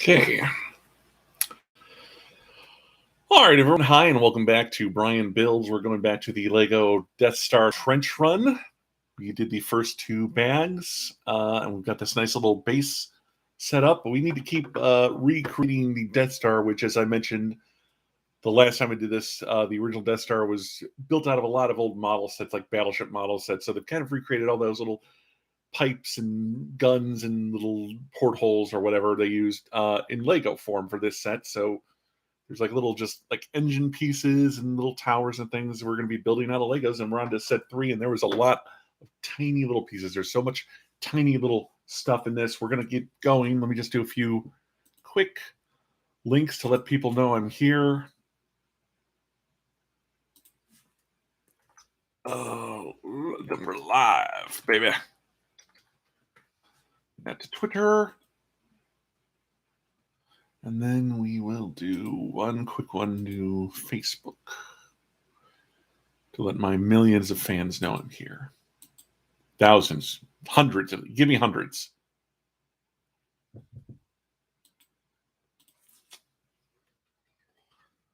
Okay. All right, everyone. Hi, and welcome back to Brian Builds. We're going back to the Lego Death Star Trench Run. We did the first two bags, and we've got this nice little base set up. But we need to keep recreating the Death Star, which, as I mentioned, the last time I did this, the original Death Star was built out of a lot of old model sets, like battleship model sets. So they've kind of recreated all those little pipes and guns and little portholes or whatever they used in Lego form for this set. So there's like little just like engine pieces and little towers and things we're going to be building out of Legos. And we're on to set 3, and there was a lot of tiny little pieces. There's so much tiny little stuff in this. We're going to get going. Let me just do a few quick links to let people know I'm here. Oh, then we're live, baby. That to Twitter. And then we will do one quick one to Facebook to let my millions of fans know I'm here. Thousands, hundreds of, give me hundreds.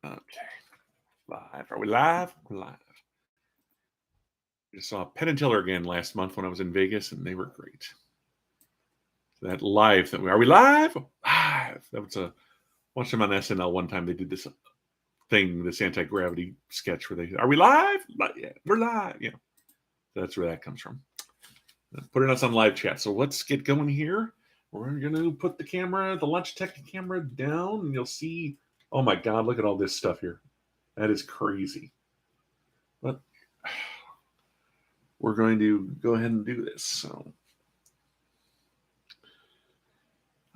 Okay. Live. Are we live? We're live. I just saw Penn and Teller again last month when I was in Vegas, and they were great. That live thing. Are we live? Live. That was watched them on SNL one time. They did this thing, this anti-gravity sketch where they, are we live? Yeah, we're live. Yeah. That's where that comes from. Putting us on live chat. So let's get going here. We're going to put the camera, the Logitech camera down, and you'll see, oh my God, look at all this stuff here. That is crazy. But we're going to go ahead and do this. So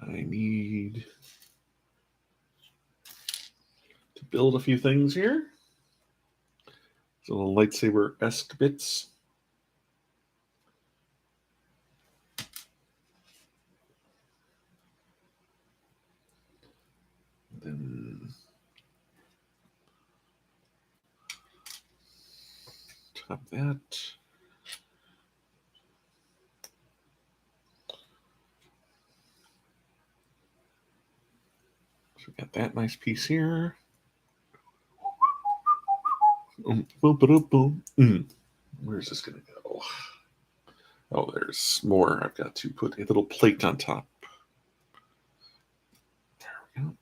I need to build a few things here. So little lightsaber-esque bits. Then top that. So we got that nice piece here. Boom, boom, boom, boom. Where's this going to go? Oh, there's more. I've got to put a little plate on top. There we go.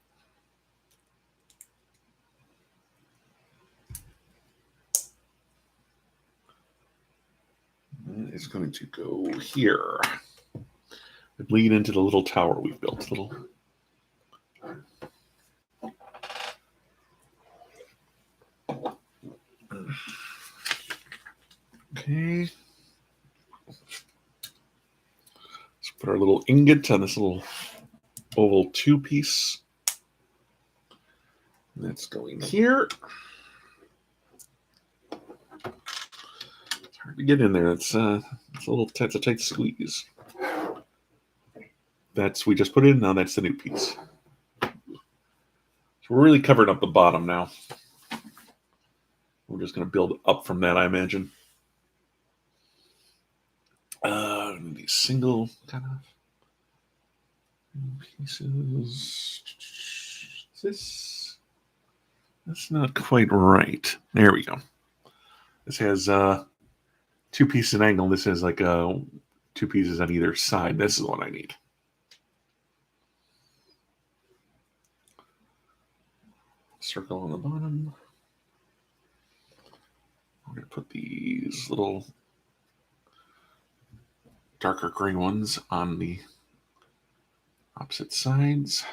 That is going to go here. Lead into the little tower we've built. Okay. Let's put our little ingot on this little oval 2-piece. That's going here. It's hard to get in there. It's a tight squeeze. We just put it in. Now that's the new piece. So we're really covering up the bottom now. We're just going to build up from that, I imagine. These single kind of pieces. That's not quite right. There we go. This has 2 pieces an angle. This has like 2 pieces on either side. This is the one I need. Circle on the bottom. I'm going to put these little darker gray ones on the opposite sides.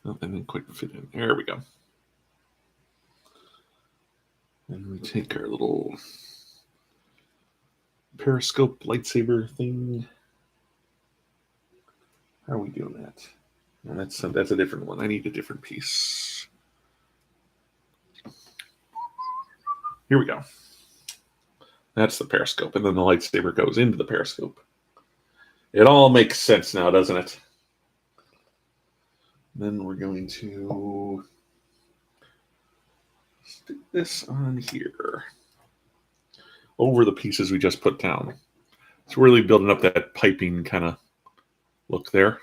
Oh, and then quick fit in. There we go. And we take our little periscope lightsaber thing. How are we doing that? Well, that's a different one. I need a different piece. Here we go. That's the periscope, and then the lightsaber goes into the periscope. It all makes sense now, doesn't it? Then we're going to stick this on here over the pieces we just put down. It's really building up that piping kind of look there.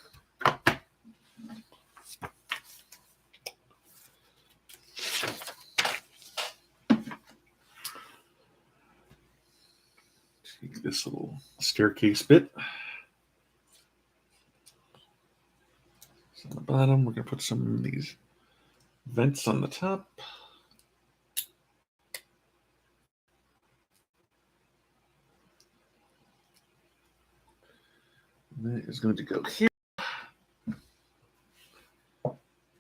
Take this little staircase bit. So on the bottom, we're going to put some of these vents on the top. And that is going to go here.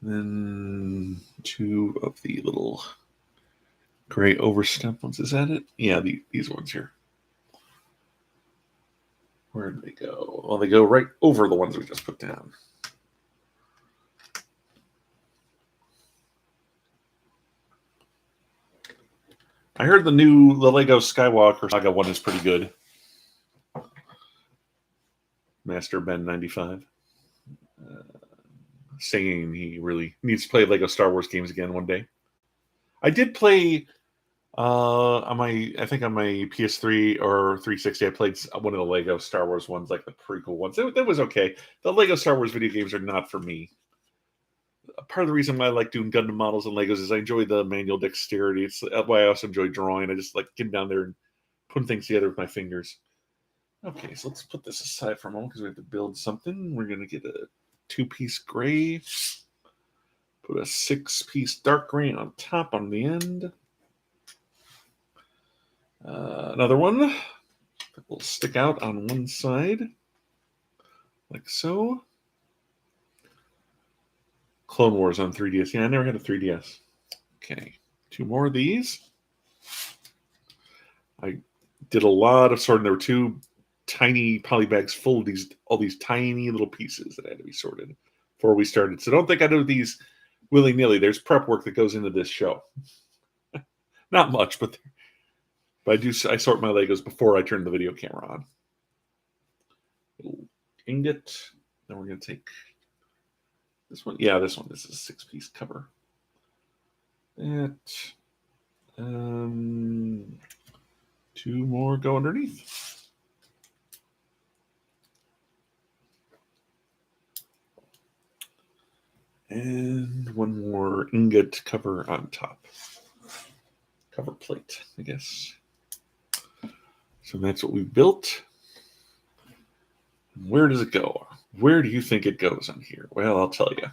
Then two of the little gray overstep ones. Is that it? Yeah, these ones here. Where did they go? Well, they go right over the ones we just put down. I heard the Lego Skywalker Saga one is pretty good. Master Ben 95. Saying he really needs to play Lego Star Wars games again one day. I did play on my PS3 or 360. I played one of the Lego Star Wars ones, like the prequel ones. That was okay. The Lego Star Wars video games are not for me. Part of the reason why I like doing Gundam models and Legos is I enjoy the manual dexterity. It's why I also enjoy drawing. I just like getting down there and putting things together with my fingers. Okay, so let's put this aside for a moment because we have to build something. We're going to get a 2-piece gray. Put a 6-piece dark gray on top on the end. Another one that will stick out on one side, like so. Clone Wars on 3DS. Yeah, I never had a 3DS. Okay, 2 more of these. I did a lot of sorting. There were 2 tiny poly bags full of all these tiny little pieces that had to be sorted before we started. So don't think I do these willy-nilly. There's prep work that goes into this show. Not much, but I sort my Legos before I turn the video camera on. Little ingot. Then we're going to take this one. Yeah, this one. This is a 6-piece cover. That. 2 more go underneath. And 1 more ingot cover on top. Cover plate, I guess. So that's what we built. Where does it go? Where do you think it goes on here? Well, I'll tell you.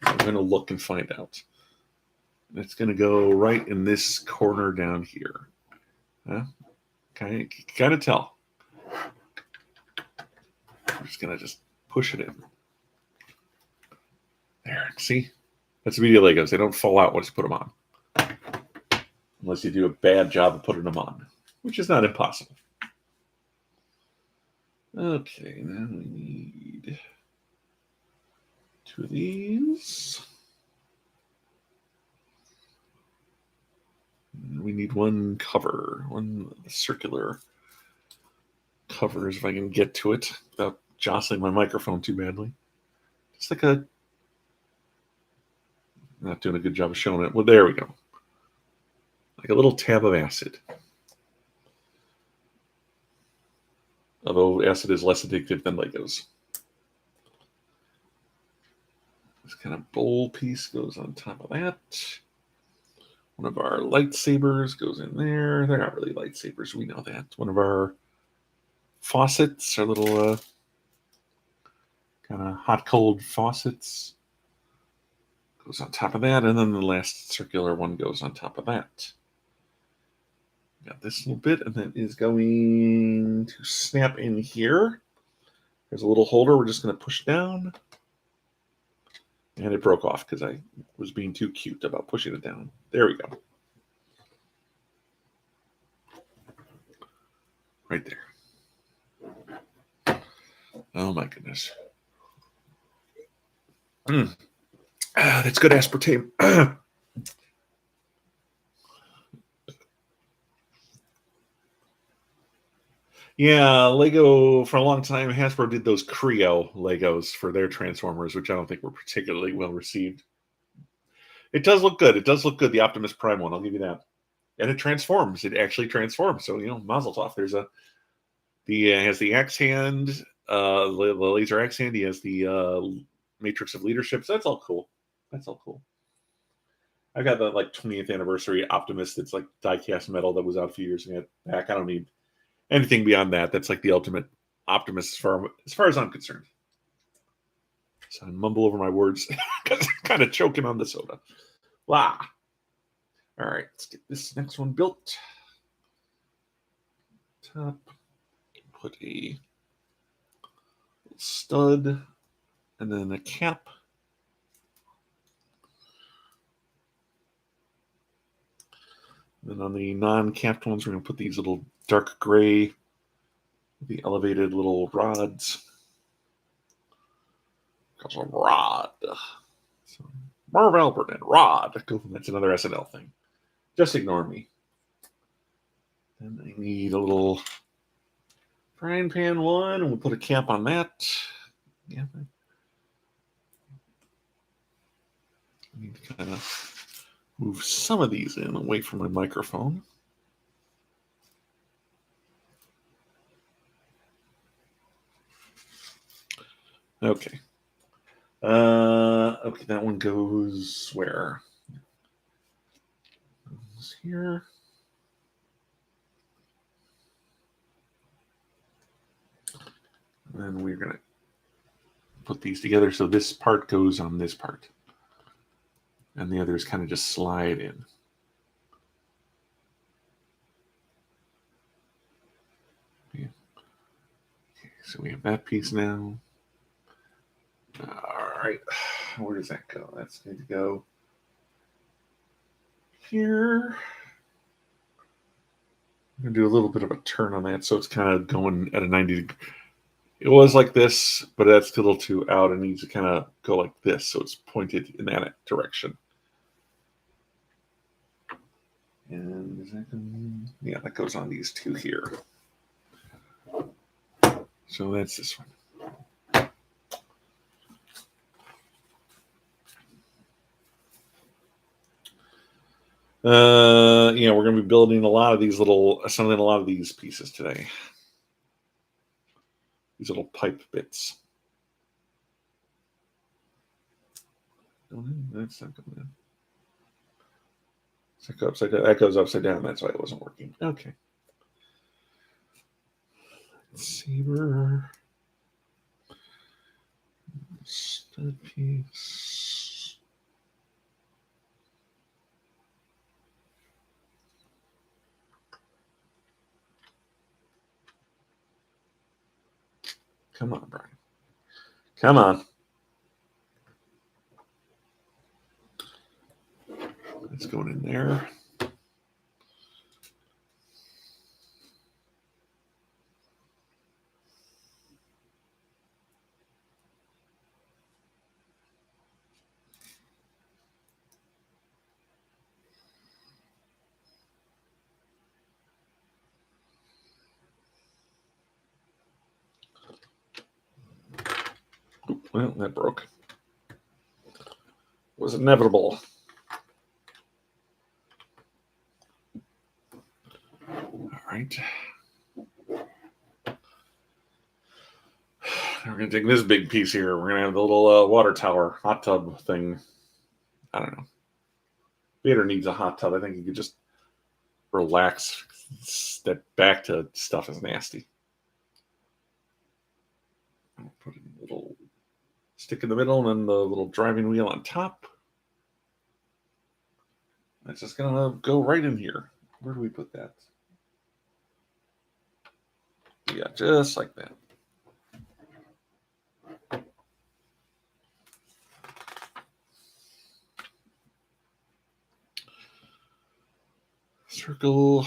I'm going to look and find out. It's going to go right in this corner down here. Okay, you got to tell. I'm just going to push it in. There, see? That's the beauty of Legos. They don't fall out once you put them on. Unless you do a bad job of putting them on, which is not impossible. Okay, now we need 2 of these. And we need 1 cover, 1 circular covers if I can get to it without jostling my microphone too badly. Just like not doing a good job of showing it. Well, there we go. Like a little tab of acid. Although acid is less addictive than Legos. This kind of bowl piece goes on top of that. One of our lightsabers goes in there. They're not really lightsabers, we know that. One of our faucets, our little kind of hot-cold faucets, goes on top of that. And then the last circular one goes on top of that. Got this little bit, and that is going to snap in here. There's a little holder we're just going to push down. And it broke off because I was being too cute about pushing it down. There we go. Right there. Oh my goodness. That's good aspartame. Yeah, Lego for a long time. Hasbro did those Creo Legos for their Transformers, which I don't think were particularly well received. It does look good. It does look good. The Optimus Prime one, I'll give you that. And it transforms. It actually transforms. So, mazel tov. There's a The has the axe hand, the laser axe hand. He has the matrix of leadership. So that's all cool. That's all cool. I got the like 20th anniversary Optimus. That's like die-cast metal that was out a few years back. I don't need anything beyond that. That's like the ultimate Optimus as far as I'm concerned. So I mumble over my words because I'm kind of choking on the soda. Wow. All right, let's get this next one built. Top. Put a stud and then a cap. Then on the non-capped ones, we're going to put these little dark gray, the elevated little rods. Calls them rod. So, Marv Albert and Rod. That's another SNL thing. Just ignore me. Then I need a little frying pan one, and we'll put a cap on that. Yeah. I need to kind of move some of these in away from my microphone. Okay. Okay, that one goes where? Goes here. And then we're going to put these together so this part goes on this part. And the others kind of just slide in. Yeah. Okay, so we have that piece now. All right. Where does that go? That's going to go here. I'm going to do a little bit of a turn on that so it's kind of going at a 90 degree. It was like this, but that's a little too out. It needs to kind of go like this so it's pointed in that direction. And is that going? Yeah, that goes on these two here. So that's this one. Yeah, we're going to be building assembling a lot of these pieces today. These little pipe bits. Oh, that's not going in. That goes upside down. That's why it wasn't working. Okay. Saber. Stud piece. Come on, Brian. Come on. It's going in there. Well, that broke. It was inevitable. All right. We're going to take this big piece here. We're going to have the little water tower, hot tub thing. I don't know. Vader needs a hot tub. I think he could just relax. Step back to stuff is nasty. I'll put a little stick in the middle and then the little driving wheel on top. That's just going to go right in here. Where do we put that? Yeah, just like that. Circle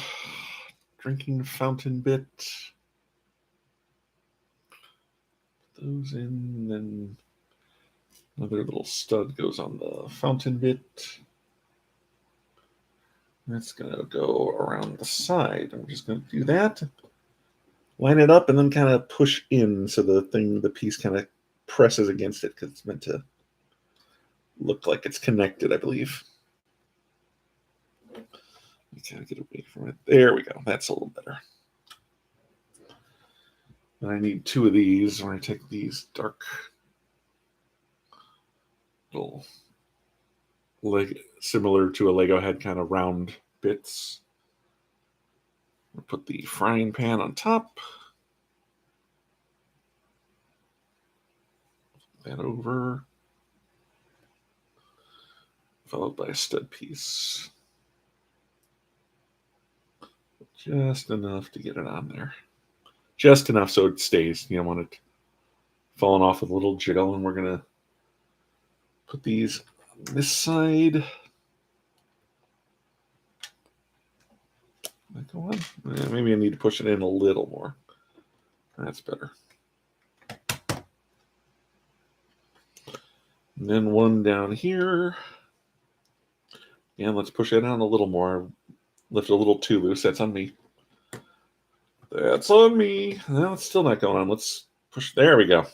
drinking fountain bit. Put those in, then another little stud goes on the fountain bit. That's going to go around the side. I'm just going to do that. Line it up and then kind of push in so the piece kind of presses against it because it's meant to look like it's connected, I believe. You kind of get away from it. There we go. That's a little better. And I need 2 of these. I'm going to take these dark little, similar to a Lego head, kind of round bits. I'll put the frying pan on top. That over. Followed by a stud piece. Just enough to get it on there. Just enough so it stays. You don't want it falling off with a little jiggle. And we're going to put these on this side. Go on. Maybe I need to push it in a little more. That's better. And then one down here. And let's push it down a little more. Lift it a little too loose. That's on me. That's on me. No, it's still not going on. Let's push. There we go.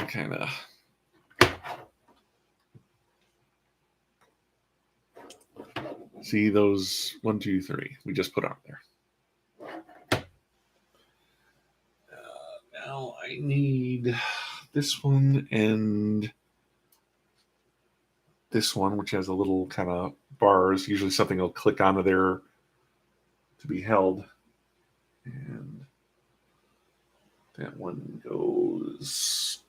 Kind of. See those 1, 2, 3 we just put on there. Now I need this one and this one, which has a little kind of bars. Usually something will click onto there to be held. And that one goes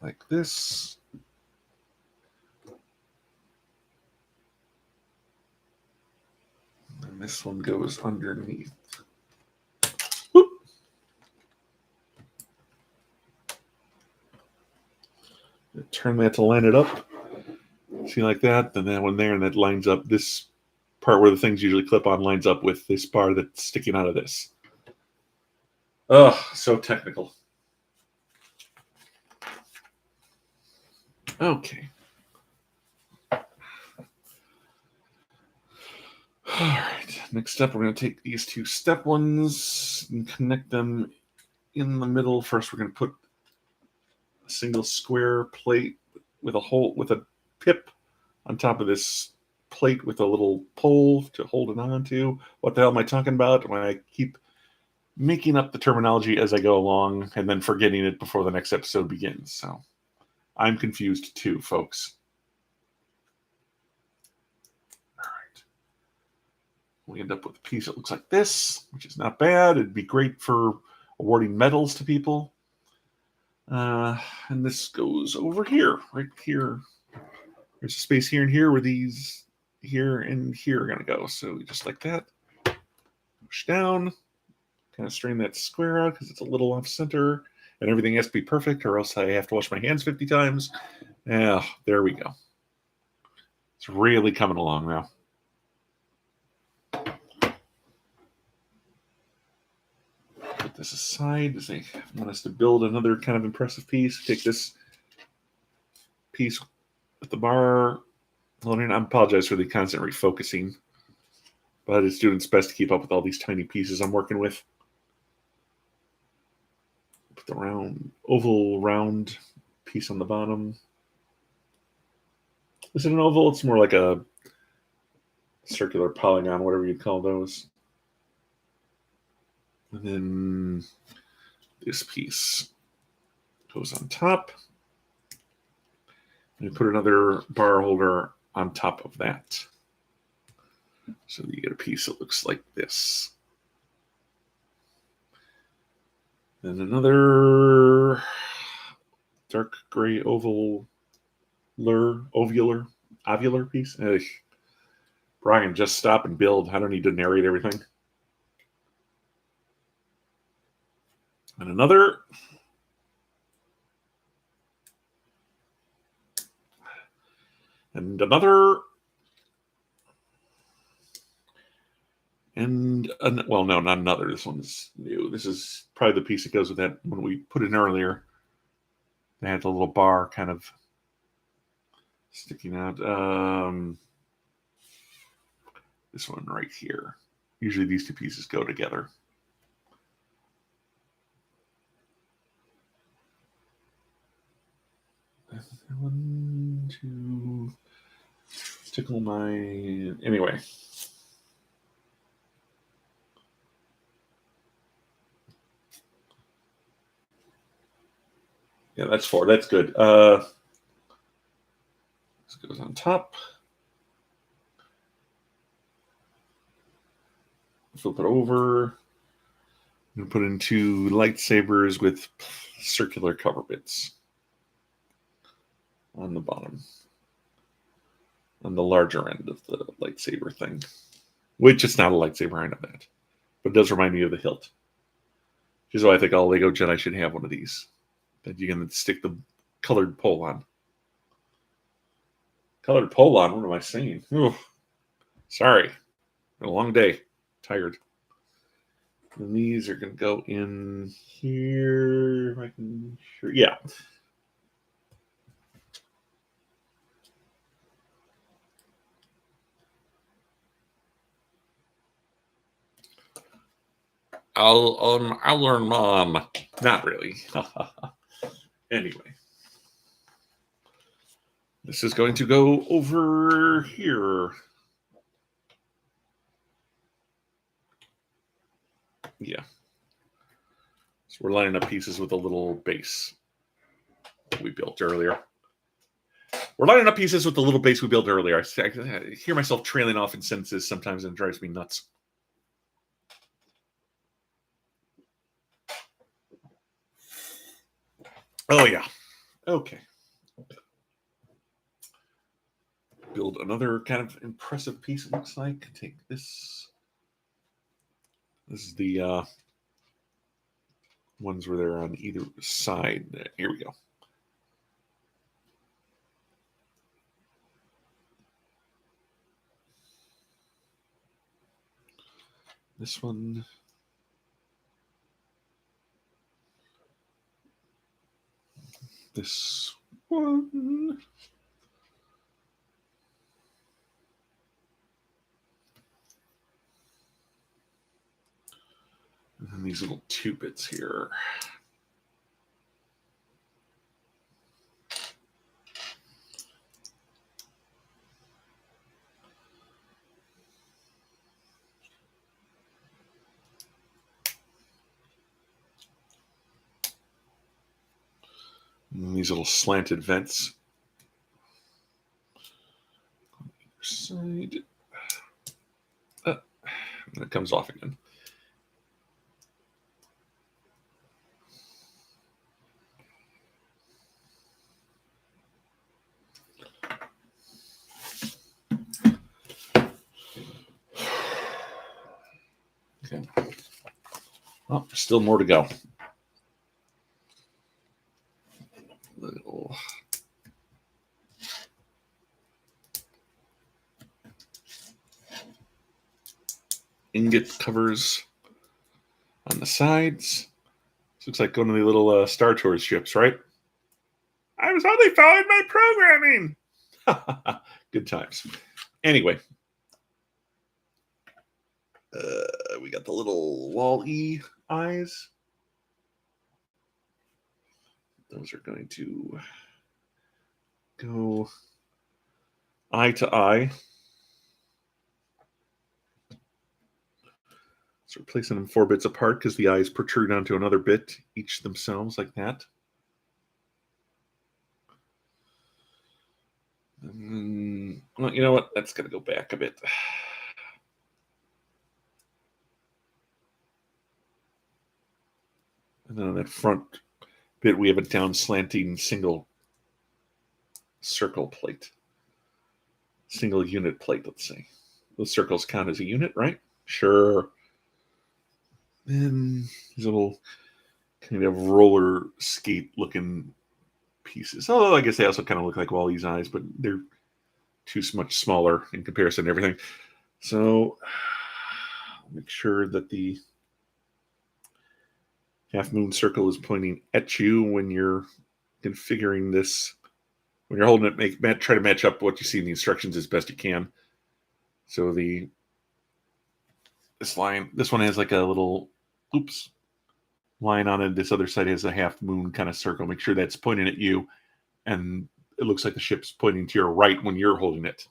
like this. And this one goes underneath. Whoop. Turn that to line it up. See, like that. Then that one there, and that lines up. This part where the things usually clip on lines up with this bar that's sticking out of this. Oh, so technical. Okay. All right. Next up, we're going to take these 2 step ones and connect them in the middle. First, we're going to put a single square plate with a hole with a pip on top of this plate with a little pole to hold it on to. What the hell am I talking about when I keep making up the terminology as I go along and then forgetting it before the next episode begins? So I'm confused too, folks. All right. We end up with a piece that looks like this, which is not bad. It'd be great for awarding medals to people. And this goes over here, right here. There's a space here and here where these here and here are going to go. So just like that. Push down. Kind of strain that square out because it's a little off center. And everything has to be perfect or else I have to wash my hands 50 times. Yeah, there we go. It's really coming along now. Put this aside as I want us to build another kind of impressive piece. Take this piece with the bar. I apologize for the constant refocusing, but it's doing its best to keep up with all these tiny pieces I'm working with. Put the oval round piece on the bottom. Is it an oval? It's more like a circular polygon, whatever you'd call those. And then this piece goes on top. And you put another bar holder on top of that. So you get a piece that looks like this. Then another dark gray ovular piece. Brian, just stop and build. I don't need to narrate everything. And another. And another. Well, no, not another. This one's new. This is probably the piece that goes with that when we put in earlier. They had the little bar kind of sticking out. This one right here. Usually these 2 pieces go together. One, two, tickle my... Anyway. Yeah, that's 4. That's good. This goes on top. Flip it over. And put in 2 lightsabers with circular cover bits on the bottom. On the larger end of the lightsaber thing. Which it's not a lightsaber, I know that. But it does remind me of the hilt. Which is why I think all Lego Jedi should have one of these. That you can stick the colored pole on. Colored pole on? What am I saying? Ooh, sorry. A long day. Tired. And these are going to go in here. If I can, sure. Yeah. I'll learn, Mom. Not really. Anyway, this is going to go over here. Yeah. So we're lining up pieces with a little base we built earlier. We're lining up pieces with the little base we built earlier. I hear myself trailing off in sentences sometimes, and it drives me nuts. Oh, yeah. Okay. Build another kind of impressive piece, it looks like. Take this. This is the ones where they're on either side. Here we go. This one. This one. And then these little 2 bits here. And these little slanted vents. Side. And it comes off again. Okay. Well, there's still more to go. Little ingot covers on the sides. This looks like going to the little Star Tours ships, right? I was only following my programming. Good times. Anyway, we got the little Wall-E eyes. Those are going to go eye to eye. So we're placing them 4 bits apart because the eyes protrude onto another bit, each themselves like that. Well, you know what? That's going to go back a bit. And then on that front bit, we have a down slanting single circle plate. Single unit plate, let's say. Those circles count as a unit, right? Sure. Then these little kind of roller skate looking pieces. Although I guess they also kind of look like Wally's eyes, but they're too much smaller in comparison to everything. So make sure that the half moon circle is pointing at you when you're configuring this. When you're holding it, try to match up what you see in the instructions as best you can. So this one has like a little line on it. This other side has a half moon kind of circle. Make sure that's pointing at you, and it looks like the ship's pointing to your right when you're holding it. Does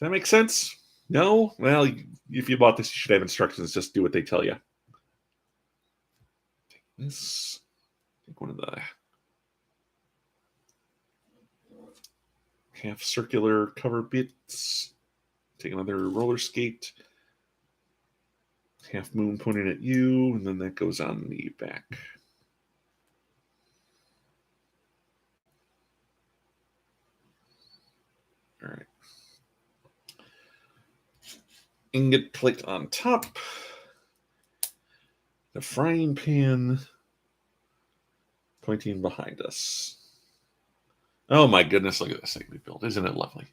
that make sense? No? Well, if you bought this, you should have instructions. Just do what they tell you. Take this. Take one of the half circular cover bits. Take another roller skate. Half moon pointing at you, and then that goes on the back. All right. Ingot plate on top. The frying pan pointing behind us. Oh my goodness, look at this thing we built. Isn't it lovely?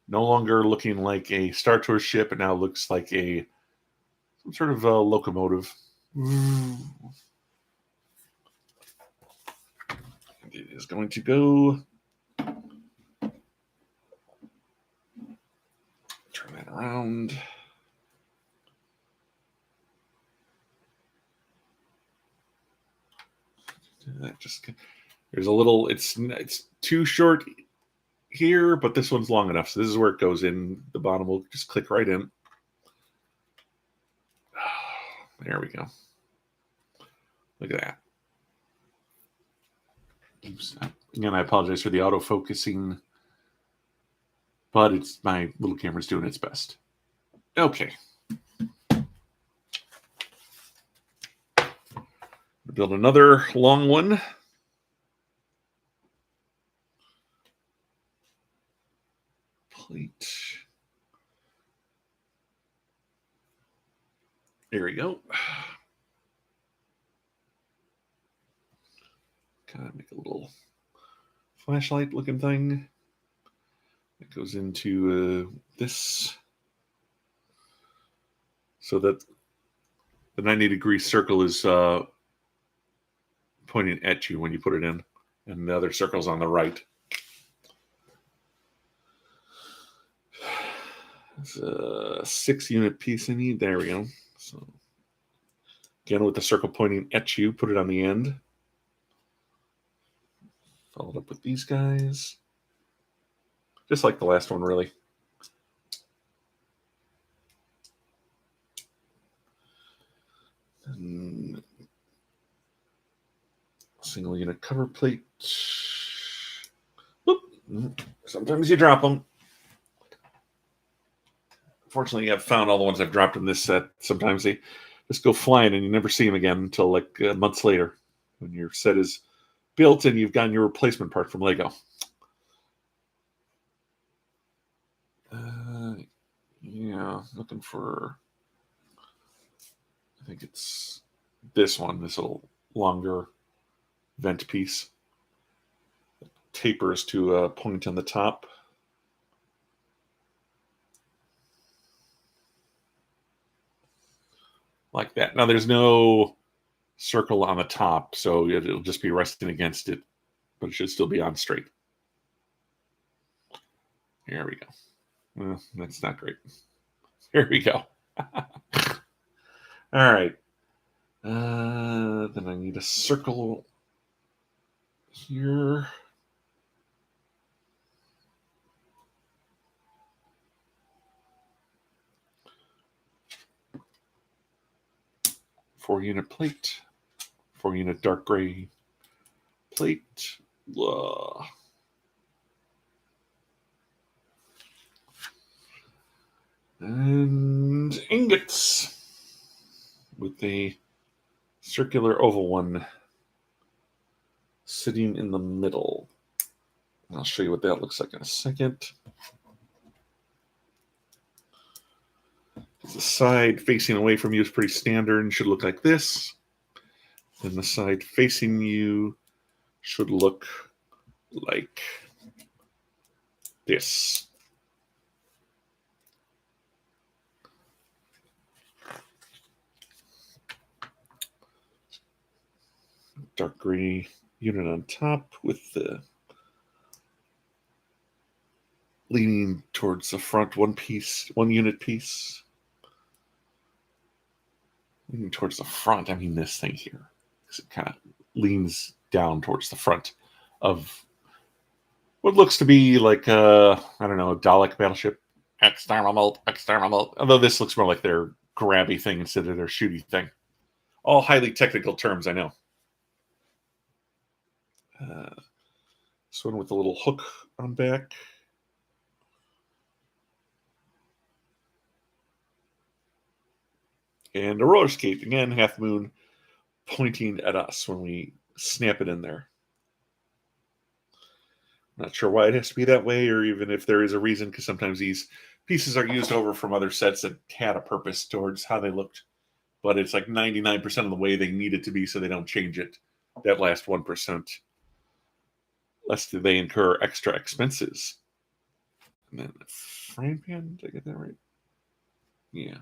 No longer looking like a Star Tour ship, it now looks like some sort of locomotive. It is going to go. Turn that around. That just there's a little. It's too short here, but this one's long enough. So this is where it goes in. The bottom will just click right in. There we go. Look at that. Oops. Again, I apologize for the auto-focusing, but it's my little camera's doing its best. Okay. Build another long one. Plate. There we go. Kind of make a little flashlight looking thing. It goes into this. So that the 90-degree circle is pointing at you when you put it in, and the other circle's on the right. It's a 6-unit piece I need. There we go. So again, with the circle pointing at you, put it on the end. Followed up with these guys. Just like the last one, really. And single unit cover plate. Whoop. Sometimes you drop them. Fortunately, I've found all the ones I've dropped in this set. Sometimes they just go flying and you never see them again until like months later when your set is built and you've gotten your replacement part from Lego. Yeah, looking for, I think it's this one, this little longer vent piece. It tapers to a point on the top. Like that. Now there's no circle on the top, so it'll just be resting against it, but it should still be on straight. Here we go. Well, that's not great. Here we go. All right. Then I need a circle here. Four-unit plate. 4-unit dark gray plate. And ingots with the circular oval one sitting in the middle. I'll show you what that looks like in a second. The side facing away from you is pretty standard and should look like this. Then the side facing you should look like this. Dark gray unit on top with the leaning towards the front, one unit piece. Leaning towards the front, I mean this thing here. Because it kind of leans down towards the front of what looks to be like a Dalek battleship. Exterminate. Although this looks more like their grabby thing instead of their shooty thing. All highly technical terms, I know. This one with a little hook on back. And a roller skate, again, half moon pointing at us when we snap it in there. Not sure why it has to be that way, or even if there is a reason, because sometimes these pieces are used over from other sets that had a purpose towards how they looked. But it's like 99% of the way they need it to be, so they don't change it that last 1%, lest they incur extra expenses. And then a frying pan, did I get that right? Yeah.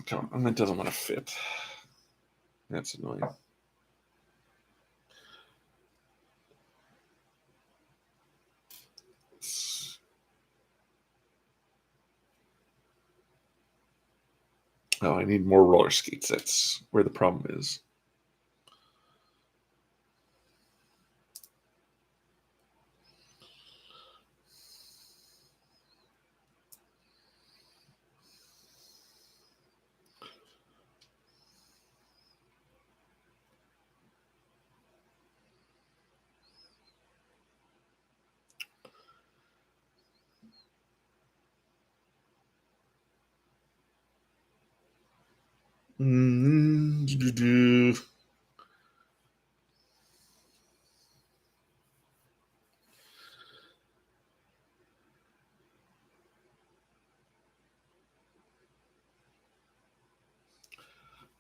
Come on, that doesn't want to fit. That's annoying. Oh, I need more roller skates. That's where the problem is. Mm-hmm.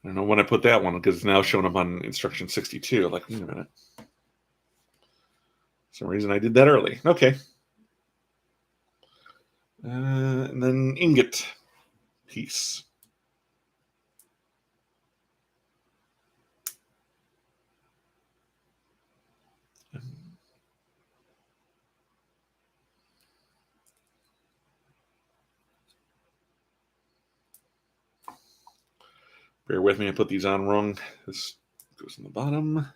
I don't know when I put that one because it's now showing up on instruction 62. Like, wait a minute. For some reason I did that early. Okay. And then ingot piece. Bear with me, I put these on wrong. This goes in the bottom.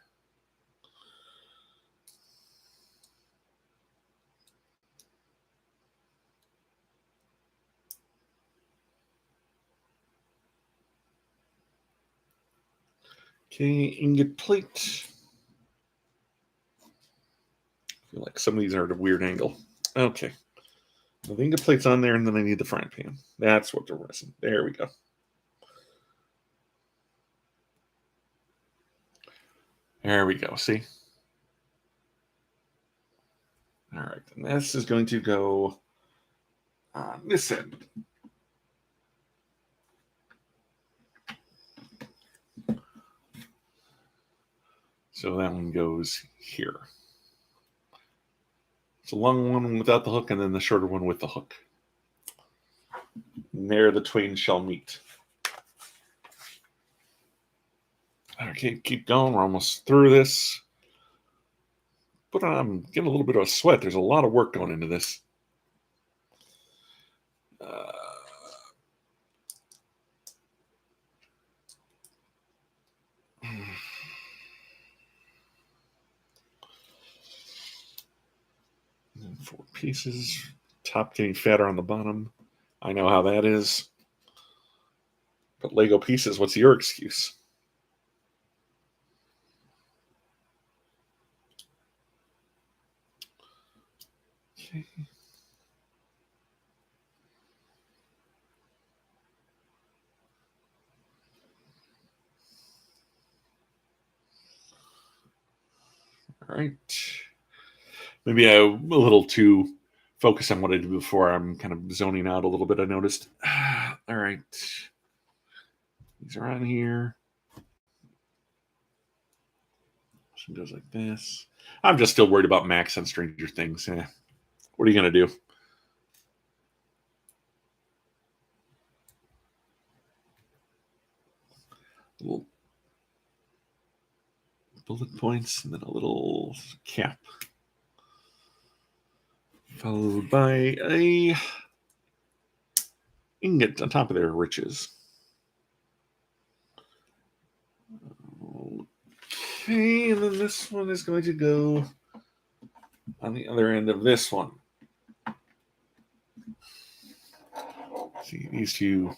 Okay, ingot plate. I feel like some of these are at a weird angle. Okay. Well, the ingot plate's on there, and then I need the frying pan. That's what they're missing. There we go. There we go. See? All right. And this is going to go on this end. So that one goes here. It's a long one without the hook, and then the shorter one with the hook. And there the twain shall meet. Okay, keep going. We're almost through this. But I'm getting a little bit of a sweat. There's a lot of work going into this. And 4 pieces. Top getting fatter on the bottom. I know how that is. But Lego pieces, what's your excuse? Okay. All right. Maybe I'm a little too focused on what I did before. I'm kind of zoning out a little bit, I noticed. All right. These are on here. This one goes like this. I'm just still worried about Max on Stranger Things. What are you going to do? Little bullet points and then a little cap. Followed by a ingot on top of their riches. Okay, and then this one is going to go on the other end of this one. See, these two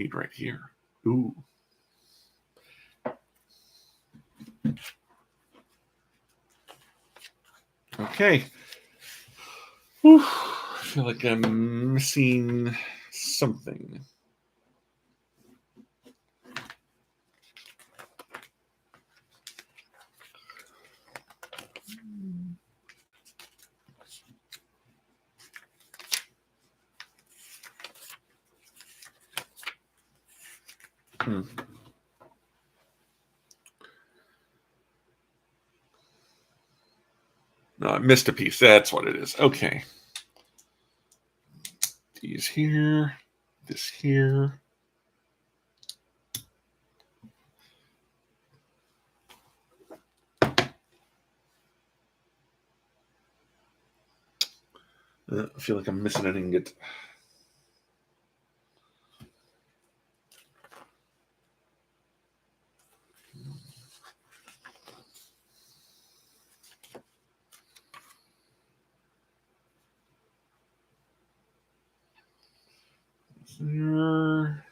meet right here. Ooh. Okay. Whew. I feel like I'm missing something. No, I missed a piece. That's what it is. Okay. These here. This here. I feel like I'm missing an ingot. There.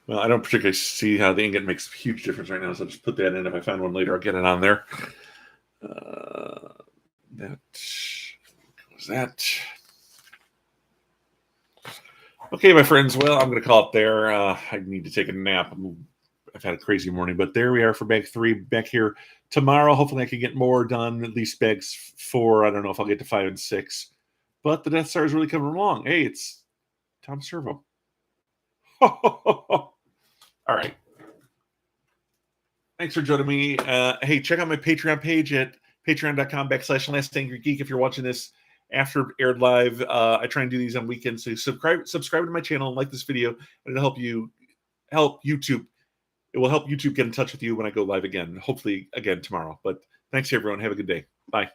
Well, I don't particularly see how the ingot makes a huge difference right now, so I'll just put that in. If I find one later, I'll get it on there. That was that. Okay, my friends. Well, I'm going to call it there. I need to take a nap. I've had a crazy morning, but there we are for bag 3. Back here tomorrow. Hopefully, I can get more done. At least bags 4. I don't know if I'll get to 5 and 6, but the Death Star is really coming along. Hey, it's Tom Servo. All right. Thanks for joining me. Hey, check out my Patreon page at patreon.com/LastAngryGeek if you're watching this after it aired live. I try and do these on weekends. So subscribe to my channel and like this video, and it'll help YouTube. It will help YouTube get in touch with you when I go live again, hopefully again tomorrow. But thanks everyone. Have a good day. Bye.